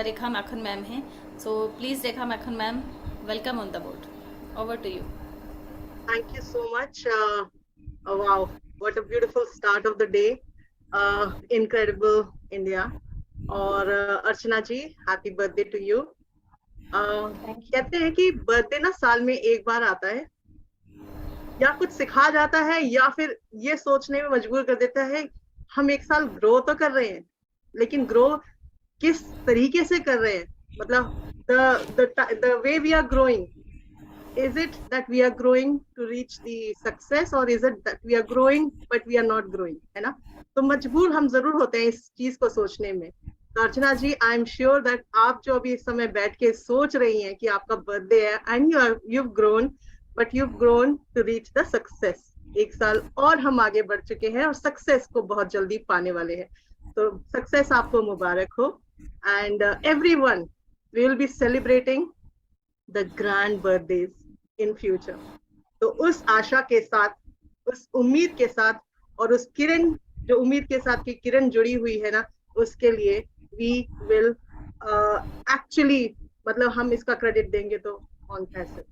रेखा माखन ma'am हैं. So please, Rekha Makhan ma'am, welcome on the board. Over to you. Thank you so much. Oh, wow, what a beautiful start of the day. Incredible India. और अर्चना जी, happy birthday to you. कहते हैं कि birthday ना साल में एक बार आता है, या कुछ सिखा जाता है या फिर ये सोचने में मजबूर कर देता है हम एक साल ग्रो तो कर रहे हैं, लेकिन ग्रो किस तरीके से कर रहे हैं. मतलब the way we are growing, is it that we are growing to reach the success, or is it that we are growing but we are not growing, है ना. तो मजबूर हम जरूर होते हैं इस चीज को सोचने में. तो अर्चना जी, आई एम श्योर दैट आप जो अभी इस समय बैठ के सोच रही हैं कि आपका बर्थडे है and you've grown, but you've grown to reach the success. एक साल और हम आगे बढ़ चुके हैं और सक्सेस को बहुत जल्दी पाने वाले हैं. तो सक्सेस आपको मुबारक हो. And everyone will be celebrating the grand birthdays in future. तो उस आशा के साथ, उस उम्मीद के साथ और उस किरण, जो उम्मीद के साथ की किरण जुड़ी हुई है ना, उसके लिए we will actually, मतलब हम इसका क्रेडिट देंगे तो on passive.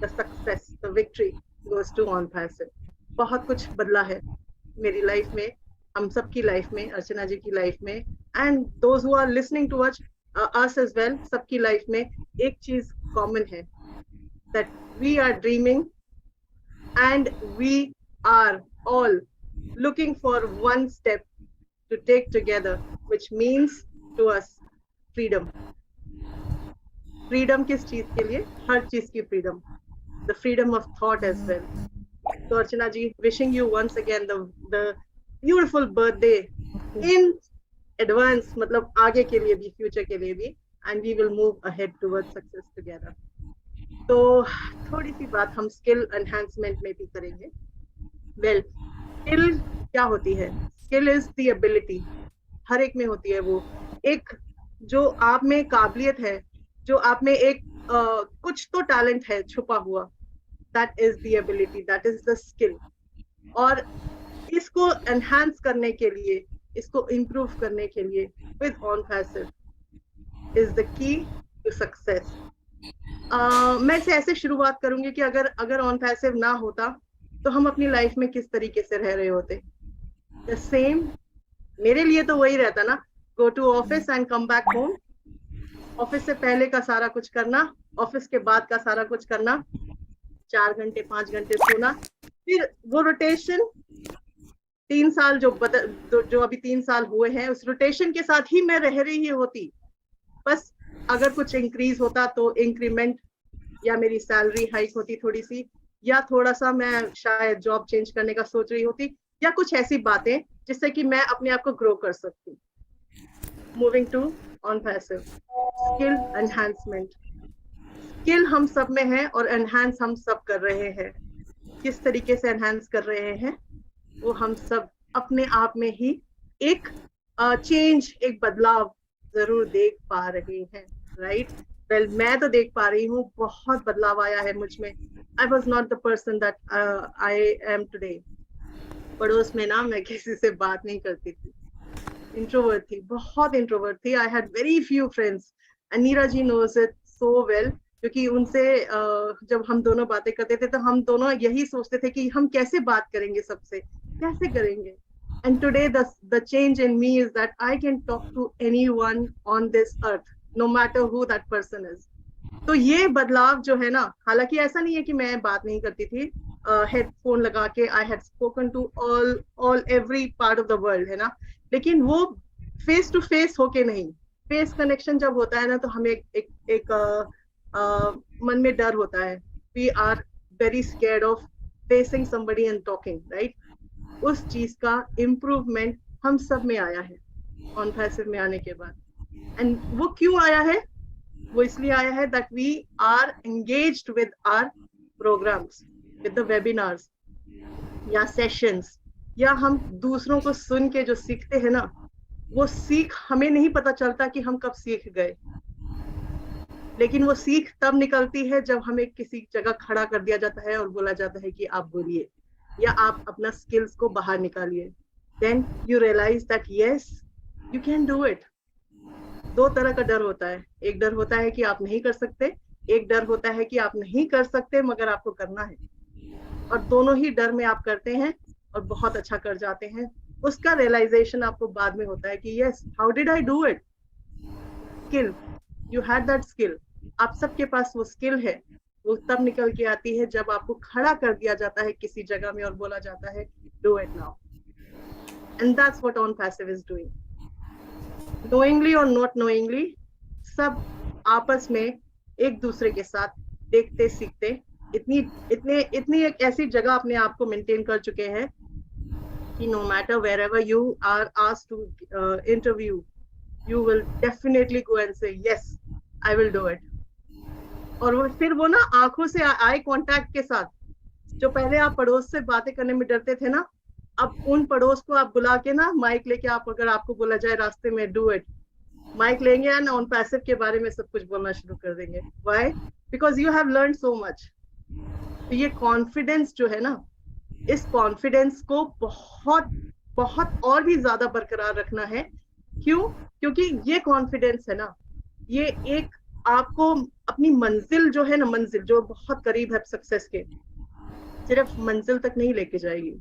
the success, the victory goes to on passive. बहुत कुछ बदला है मेरी लाइफ में, हम सबकी लाइफ में, अर्चना जी की लाइफ में, and those who are listening to us as well, सबकी लाइफ में एक चीज कॉमन है, that we are dreaming and we are all looking for one step to take together, which means to us freedom. freedom किस चीज के लिए? हर चीज की freedom, the freedom of thought as well. So Archana ji, wishing you once again the beautiful birthday in advance, मतलब आगे के लिए भी, future के लिए भी, and we will move ahead towards success together. तो थोड़ी सी बात हम स्किल एनहांसमेंट में भी करेंगे. वेल, स्किल क्या होती है? Skill is the ability. हर एक में होती है वो एक, जो आप में काबिलियत है, जो आप में एक कुछ तो टैलेंट है छुपा हुआ, that is the ability, that is the skill. और इसको एनहांस करने के लिए, इसको इम्प्रूव करने के लिए, with OnPassive is the key to success. मैं से ऐसे शुरुआत करूंगी कि अगर ऑन पैसिव ना होता तो हम अपनी लाइफ में किस तरीके से रह रहे होते. द सेम, मेरे लिए तो वही रहता ना, go to office and come back home. Office से पहले का सारा कुछ करना, ऑफिस के बाद का सारा कुछ करना, 4 घंटे 5 घंटे सोना, फिर वो रोटेशन 3 साल जो अभी 3 साल हुए हैं, उस रोटेशन के साथ ही मैं रह रही होती. बस अगर कुछ इंक्रीज होता तो इंक्रीमेंट, या मेरी सैलरी हाइक होती थोड़ी सी, या थोड़ा सा मैं शायद जॉब चेंज करने का सोच रही होती, या कुछ ऐसी बातें जिससे कि मैं अपने आप को ग्रो कर सकती. Moving to OnPassive, skill enhancement. Skill हम सब में है और एनहांस हम सब कर रहे हैं. किस तरीके से एनहांस कर रहे हैं वो हम सब अपने आप में ही एक चेंज, एक बदलाव जरूर देख पा रहे हैं, राइट. वेल, मैं तो देख पा रही हूँ, बहुत बदलाव आया है मुझ में. I was not the person that I am today. पड़ोस में ना मैं किसी से बात नहीं करती थी, इंट्रोवर्ट थी, बहुत इंट्रोवर्ट थी. I had very few friends and Neera ji knows it so well, क्योंकि उनसे जब हम दोनों बातें करते थे तो हम दोनों यही सोचते थे कि हम कैसे बात करेंगे, सबसे कैसे करेंगे. And today the change in me is that I can talk to anyone on this earth, no matter who that person is. तो ये बदलाव जो है ना, हालांकि ऐसा नहीं है कि मैं बात नहीं करती थी, हेडफोन लगा के I had spoken to all every part of the world, है ना, लेकिन वो फेस टू फेस होके नहीं. फेस कनेक्शन जब होता है ना तो हमें एक मन में डर होता है. We are very scared of facing somebody and talking, right? उस चीज का इम्प्रूवमेंट हम सब में आया है ऑन पैसिव में आने के बाद. एंड वो क्यों आया है? वो इसलिए आया है that we are engaged with our programmes, with the webinars या सेशंस, या हम दूसरों को सुन के जो सीखते हैं ना, वो सीख हमें नहीं पता चलता कि हम कब सीख गए, लेकिन वो सीख तब निकलती है जब हमें किसी जगह खड़ा कर दिया जाता है और बोला जाता है कि आप बोलिए, या आप अपना स्किल्स को बाहर निकालिए. Then you realise that yes, you can do it. दो तरह का डर होता है, एक डर होता है कि आप नहीं कर सकते, एक डर होता है कि आप नहीं कर सकते मगर आपको करना है, और दोनों ही डर में आप करते हैं और बहुत अच्छा कर जाते हैं। उसका रियलाइजेशन आपको बाद में होता है कि yes, how did I do it, skill, you had that skill. आप सबके पास वो स्किल है, वो तब निकल के आती है जब आपको खड़ा कर दिया जाता है किसी जगह में और बोला जाता है do it now, and that's what on passive is doing, knowingly और नॉट नोइंगली, सब आपस में एक दूसरे के साथ देखते सीखते इतनी इतने इतनी एक ऐसी जगह अपने आप को मेंटेन कर चुके हैं कि no matter wherever you are asked to interview, you will definitely go and say yes, I will do it. और वो फिर वो ना आंखों से आई कांटेक्ट के साथ, जो पहले आप पड़ोस से बातें करने में डरते थे ना, अब उन पड़ोस को आप बुला के ना माइक लेके, आप अगर आपको बोला जाए रास्ते में डू इट, माइक लेंगे एंड ऑन पैसिव के बारे में सब कुछ बोलना शुरू कर देंगे। Why? Because you have learn so much. तो ये कॉन्फिडेंस जो है ना, इस कॉन्फिडेंस को बहुत बहुत और भी ज्यादा बरकरार रखना है। क्यों? क्योंकि ये कॉन्फिडेंस है ना, ये एक आपको अपनी मंजिल जो है ना, मंजिल जो बहुत करीब है सक्सेस के, सिर्फ मंजिल तक नहीं लेके जाएगी,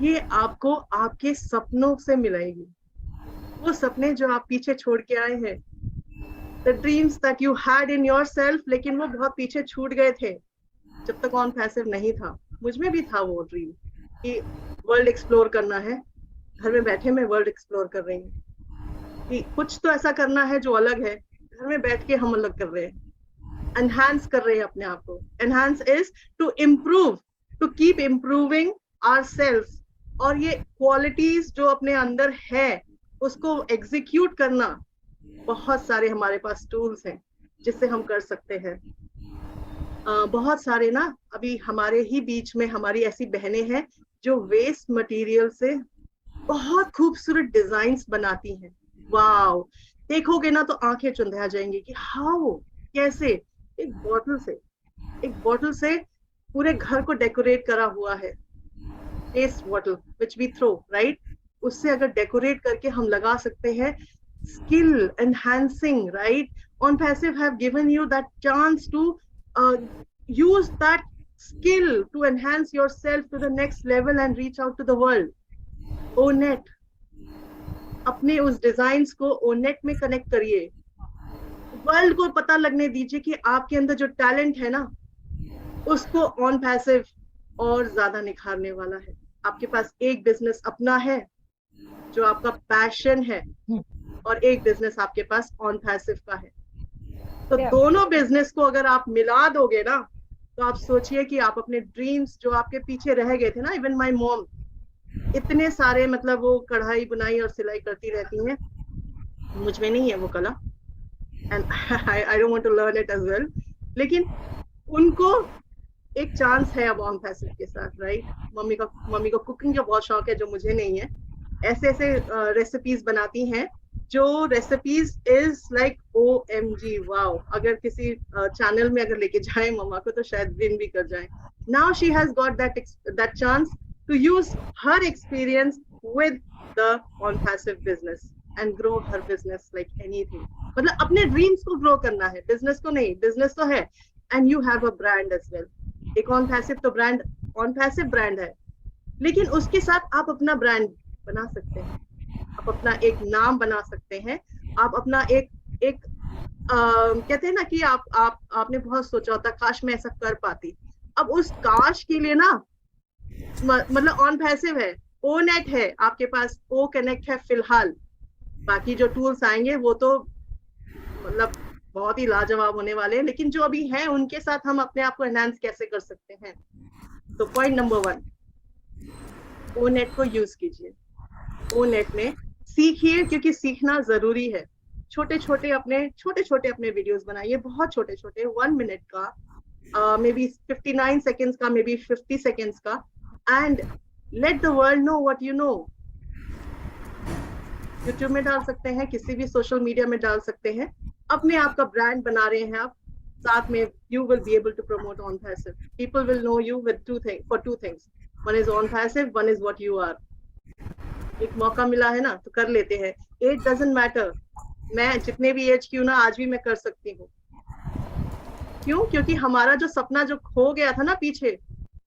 ये आपको आपके सपनों से मिलाएगी। वो सपने जो आप पीछे छोड़ के आए हैं, the dreams that you had in yourself, लेकिन वो बहुत पीछे छूट गए थे जब तक ऑन पैसिव नहीं था। मुझ में भी था वो ड्रीम कि वर्ल्ड एक्सप्लोर करना है, घर में बैठे मैं वर्ल्ड एक्सप्लोर कर रही हूँ कि कुछ तो ऐसा करना है जो अलग है, घर में बैठ के हम अलग कर रहे हैं, एनहांस कर रहे हैं अपने आप को। Enhance is to improve, to keep improving ourselves, और ये क्वालिटीज जो अपने अंदर है उसको एग्जीक्यूट करना, बहुत सारे हमारे पास टूल्स हैं जिससे हम कर सकते हैं। बहुत सारे ना, अभी हमारे ही बीच में हमारी ऐसी बहनें हैं जो वेस्ट मटेरियल से बहुत खूबसूरत डिजाइन्स बनाती हैं। वाओ, देखोगे ना तो आंखें चुंधिया जाएंगी कि हाउ, कैसे एक बॉटल से पूरे घर को डेकोरेट करा हुआ है, waste bottle which we throw, right, उससे अगर डेकोरेट करके हम लगा सकते हैं, skill enhancing, right. OnPassive have given you that chance to use that skill to enhance yourself to the next level and reach out to the world. ओनेट, अपने उस designs को ओनेट में कनेक्ट करिए, वर्ल्ड को पता लगने दीजिए कि आपके अंदर जो टैलेंट है ना, उसको ऑन पैसिव और ज्यादा निखारने वाला है। आपके पास एक बिजनेस अपना है जो आपका पैशन है, और एक बिजनेस आपके पास ऑन पैसिव का है। तो दोनों बिजनेस को अगर आप मिला दोगे ना, तो आप सोचिए कि आप अपने ड्रीम्स जो आपके पीछे रह गए थे ना, इवन माय मॉम इतने सारे, मतलब वो कढ़ाई बुनाई और सिलाई करती रहती हैं, मुझ में नहीं है वो कला, and I don't want to learn it as well, लेकिन उनको एक चांस है अब ऑन पैसिव के साथ, राइट। मम्मी को कुकिंग का बहुत शौक है जो मुझे नहीं है। ऐसे ऐसे रेसिपीज बनाती हैं जो recipes is like OMG, wow, अगर किसी चैनल में अगर लेके जाए मम्मा को तो शायद विन भी कर जाए। Now she has got that chance to use her experience with the on passive business and grow her business like anything. मतलब अपने ड्रीम्स को ग्रो करना है, बिजनेस को नहीं। बिजनेस तो है, and you have a brand as well. एक ऑन पैसिव तो ब्रांड, ऑन पैसिव ब्रांड है, लेकिन उसके साथ आप अपना ब्रांड बना सकते हैं, आप अपना एक नाम बना सकते हैं, आप अपना एक कहते हैं ना कि आपने बहुत सोचा होता काश मैं ऐसा कर पाती। अब उस काश के लिए ना, मतलब ऑन पैसिव है, ओनेट है आपके पास, ओ कनेक्ट है फिलहाल, बाकी जो टूल्स आएंगे वो तो मतलब बहुत ही लाजवाब होने वाले हैं, लेकिन जो अभी हैं उनके साथ हम अपने आप को एनहांस कैसे कर सकते हैं। तो पॉइंट नंबर 1, ओनेट को यूज कीजिए, ओनेट में सीखिए, क्योंकि सीखना जरूरी है। छोटे छोटे अपने वीडियोस बनाइए, बहुत छोटे छोटे, 1 मिनट का, मे बी 59 सेकेंड्स का, मे बी 50 सेकेंड्स का, and let the world know what you know. YouTube में डाल सकते हैं, किसी भी सोशल मीडिया में डाल सकते हैं, अपने आप का ब्रांड बना रहे हैं आप, साथ में you will be able to promote on passive. People will know you with two things. One is on passive, one is what you are. एक मौका मिला है ना तो कर लेते हैं। It doesn't matter मैं जितने भी एज की हूँ ना, आज भी मैं कर सकती हूँ। क्यों? क्योंकि हमारा जो सपना जो खो गया था ना पीछे,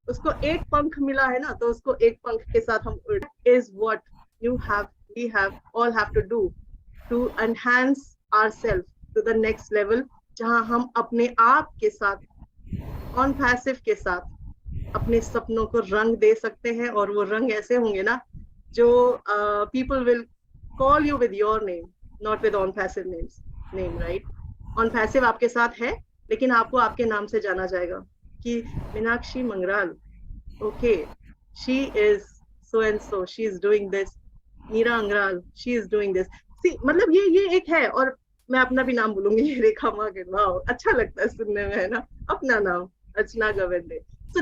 उसको एक पंख मिला है ना, तो उसको एक पंख के साथ हम उड़, is what you have, we have, all have to do to enhance ourself to the next level, जहां हम अपने आप के साथ, ऑन पैसिव के साथ, अपने सपनों को रंग दे सकते हैं। और वो रंग ऐसे होंगे ना, जो people will call you with your name, not with on passive name, right? On passive आपके साथ है, लेकिन आपको आपके नाम से जाना जाएगा कि Meenakshi Mangral, okay, she is so and so, she is doing this, Meera Angral, she is doing this. See, मतलब ये एक है। और मैं अपना भी नाम बोलूंगी, रेखा मार्केट, वाह, अच्छा लगता है सुनने में, है ना, अपना नाम अर्चना गवेंडे। सो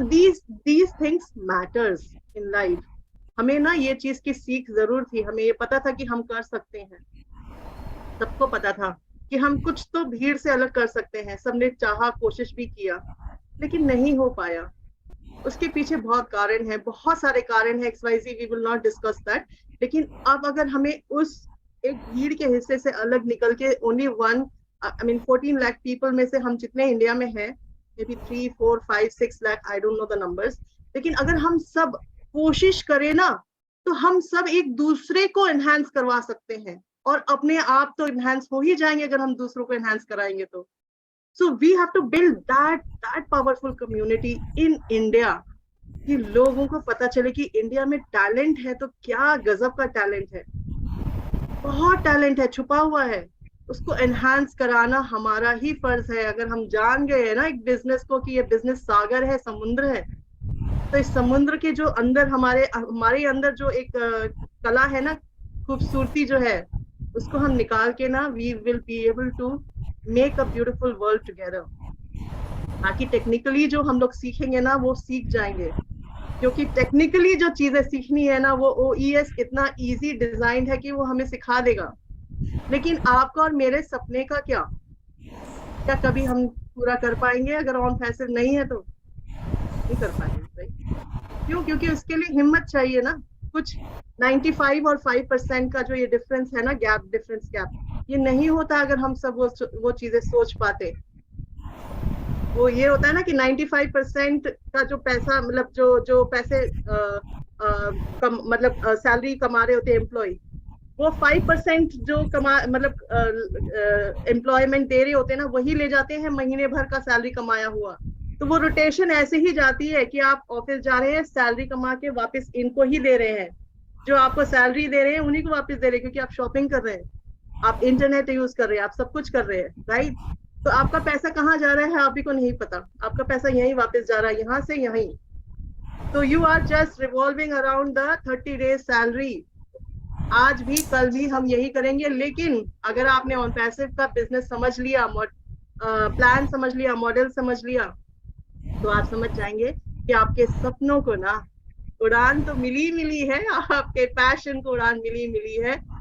these things matters in life। हमें ना ये चीज की सीख जरूर थी, हमें ये पता था कि हम कर सकते हैं, सबको पता था कि हम कुछ तो भीड़ से अलग कर सकते हैं। सबने चाहा, कोशिश भी किया, लेकिन नहीं हो पाया। उसके पीछे बहुत कारण है, बहुत सारे कारण है, XYZ, we will not discuss that. लेकिन अब अगर हमें उस एक भीड़ के हिस्से से अलग निकल के only one, I mean 14 lakh people में से हम जितने इंडिया में हैं, may be 3, 4, 5, 6 lakh, I don't know the numbers, लेकिन अगर हम सब कोशिश करें ना, तो हम सब एक दूसरे को एनहांस करवा सकते हैं। और अपने आप तो एनहांस हो ही जाएंगे अगर हम दूसरों को एनहांस कराएंगे तो। So we have to build that powerful community in India, कि लोगों को पता चले कि इंडिया में टैलेंट है, तो क्या गजब का टैलेंट है, बहुत टैलेंट है, छुपा हुआ है। उसको एनहांस कराना हमारा ही फर्ज है। अगर हम जान गए हैं ना एक बिजनेस को कि ये बिजनेस सागर है, समुद्र है, तो इस समुद्र के जो अंदर हमारे अंदर जो एक कला है ना, खूबसूरती जो है, उसको हम निकाल के ना, we will be able to make a beautiful world together. बाकी टेक्निकली जो हम लोग सीखेंगे ना, वो सीख जाएंगे, क्योंकि टेक्निकली जो चीजें सीखनी है ना, वो OES इतना इजी डिजाइन है कि वो हमें सिखा देगा। लेकिन आपका और मेरे सपने का क्या कभी हम पूरा कर पाएंगे? अगर ऑन पैसिव नहीं है तो नहीं कर पाएंगे। क्यों? क्योंकि उसके लिए हिम्मत चाहिए ना। कुछ 95 और 5% का जो ये डिफरेंस है ना, डिफरेंस गैप, ये नहीं होता अगर हम सब वो चीजें सोच पाते। वो ये होता है ना कि 95% का जो पैसा, मतलब जो पैसे मतलब सैलरी कमा रहे होते हैं एम्प्लॉय, वो 5% जो मतलब एम्प्लॉयमेंट दे रहे होते हैं ना, वही ले जाते हैं महीने भर का सैलरी कमाया हुआ। तो वो रोटेशन ऐसे ही जाती है कि आप ऑफिस जा रहे हैं, सैलरी कमा के वापस इनको ही दे रहे हैं, जो आपको सैलरी दे रहे हैं उन्हीं को वापस दे रहे हैं, क्योंकि आप शॉपिंग कर रहे हैं, आप इंटरनेट यूज कर रहे हैं, आप सब कुछ कर रहे हैं, राइट? तो आपका पैसा कहाँ जा रहा है आप ही को नहीं पता, आपका पैसा यहीं वापस जा रहा है, यहाँ से यहीं। तो you are just revolving around the 30 days salary. आज भी कल भी हम यही करेंगे। लेकिन अगर आपने ऑन पैसिव का बिजनेस समझ लिया, प्लान समझ लिया, मॉडल समझ लिया, तो आप समझ जाएंगे कि आपके सपनों को ना उड़ान तो मिली है, आपके पैशन को उड़ान मिली है।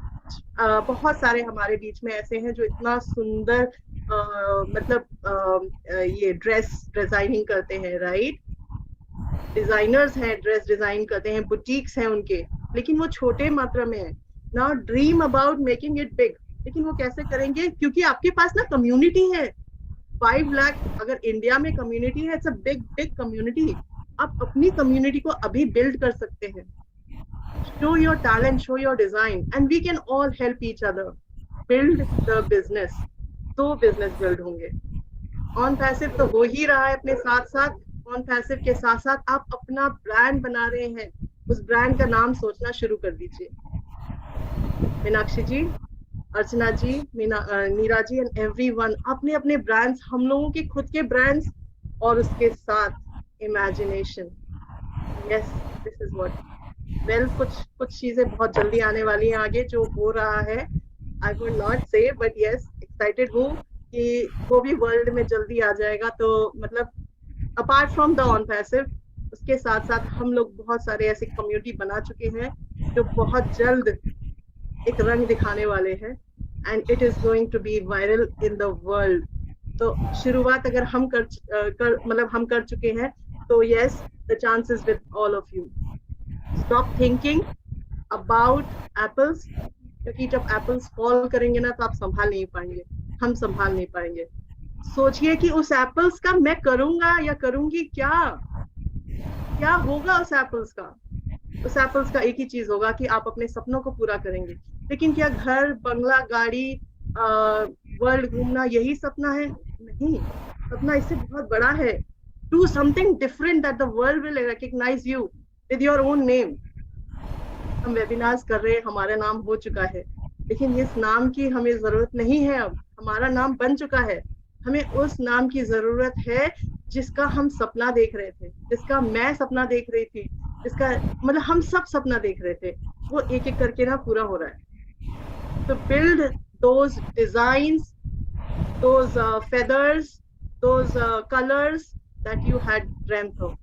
बहुत सारे हमारे बीच में ऐसे हैं जो इतना सुंदर मतलब ये ड्रेस डिजाइनिंग करते हैं, राइट? डिजाइनर्स हैं, ड्रेस डिजाइन करते हैं, बुटीक्स हैं उनके, लेकिन वो छोटे मात्रा में है। Now dream about making it big. लेकिन वो कैसे करेंगे? क्योंकि आपके पास ना कम्युनिटी है। 5 लाख अगर इंडिया में कम्युनिटी है, इट्स अ बिग कम्युनिटी। आप अपनी कम्युनिटी को अभी बिल्ड कर सकते हैं। Show your talent, show your design, and we can all help each other build the business. तो बिजनेस बिल्ड होंगे। ऑन पैसिव तो हो ही रहा है अपने साथ साथ। ऑन पैसिव के साथ साथ आप अपना ब्रांड बना रहे हैं, उस ब्रांड का नाम सोचना शुरू कर दीजिए। मीनाक्षी जी, अर्चना जी, नीरा जी एंड एवरीवन, अपने अपने ब्रांड्स, हम लोगों के खुद के ब्रांड्स, और उसके साथ imagination. Yes, this is what. Well, कुछ चीजें बहुत जल्दी आने वाली हैं आगे, जो हो रहा है, आई वुड नॉट से, बट यस, एक्साइटेड हूँ कि वो भी वर्ल्ड में जल्दी आ जाएगा। तो मतलब apart from the on passive, उसके साथ साथ हम लोग बहुत सारे ऐसे कम्युनिटी बना चुके हैं जो बहुत जल्द एक रंग दिखाने वाले हैं, and it is going to be viral in the world. तो शुरुआत अगर हम हम कर चुके हैं, तो yes, the chances with all of you. Stop thinking about apples, क्योंकि जब एप्पल्स फॉल करेंगे ना तो आप संभाल नहीं पाएंगे, हम संभाल नहीं पाएंगे। सोचिए कि उस एप्पल्स का मैं करूंगा या करूंगी क्या, क्या होगा उस एप्पल्स का। उस एप्पल्स का एक ही चीज होगा कि आप अपने सपनों को पूरा करेंगे। लेकिन क्या घर बंगला गाड़ी वर्ल्ड घूमना यही सपना है? नहीं, सपना इससे बहुत बड़ा है। Do something different that the world will recognise you with your own name. हम वेबिनार्स कर रहे हैं, हमारा नाम हो चुका है, लेकिन इस नाम की हमें जरूरत नहीं है। अब हमारा नाम बन चुका है, हमें उस नाम की जरूरत है जिसका हम सपना देख रहे थे, जिसका मैं सपना देख रही थी, जिसका मतलब हम सब सपना देख रहे थे, वो एक एक करके ना पूरा हो रहा है। तो build those designs, those feathers, those colours that you had dreamed of.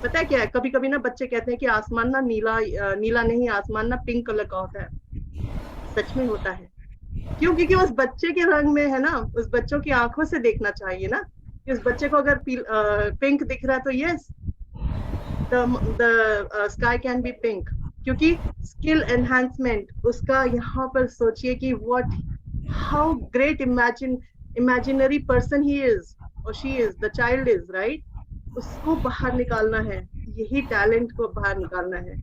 पता है क्या है, कभी कभी ना बच्चे कहते हैं कि आसमान ना नीला नीला नहीं, आसमान ना पिंक कलर का होता है। सच में होता है। क्यों? क्योंकि उस बच्चे के रंग में है ना, उस बच्चों की आंखों से देखना चाहिए ना कि उस बच्चे को अगर पिंक दिख रहा है तो yes, the sky can be pink. क्योंकि स्किल एनहांसमेंट उसका यहाँ पर सोचिए कि what, how great imaginary person he is और she is, the child is, right. उसको बाहर निकालना है, यही टैलेंट को बाहर निकालना है।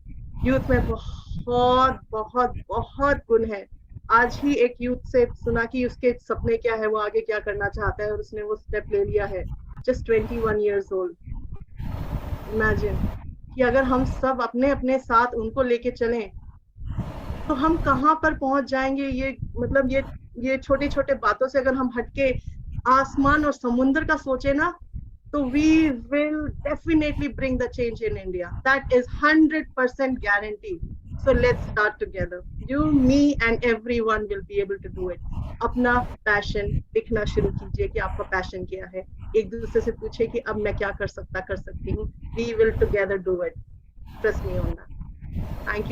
यूथ में बहुत बहुत बहुत गुण है। आज ही एक यूथ से सुना कि उसके सपने क्या है, वो आगे क्या करना चाहता है, और उसने वो स्टेप ले लिया है। Just 21 years old। इमेजिन कि अगर हम सब अपने अपने साथ उनको लेके चलें तो हम कहाँ पर पहुंच जाएंगे। ये मतलब ये छोटे छोटे बातों से अगर हम हटके आसमान और समुद्र का सोचे ना, so we will definitely bring the change in India. That is 100% guaranteed. So let's start together. You, me, and everyone will be able to do it. अपना पैशन लिखना शुरू कीजिए कि आपका पैशन क्या है। एक दूसरे से पूछे कि अब मैं क्या कर सकती हूँ। We will together do it. Trust me on that. Thank you.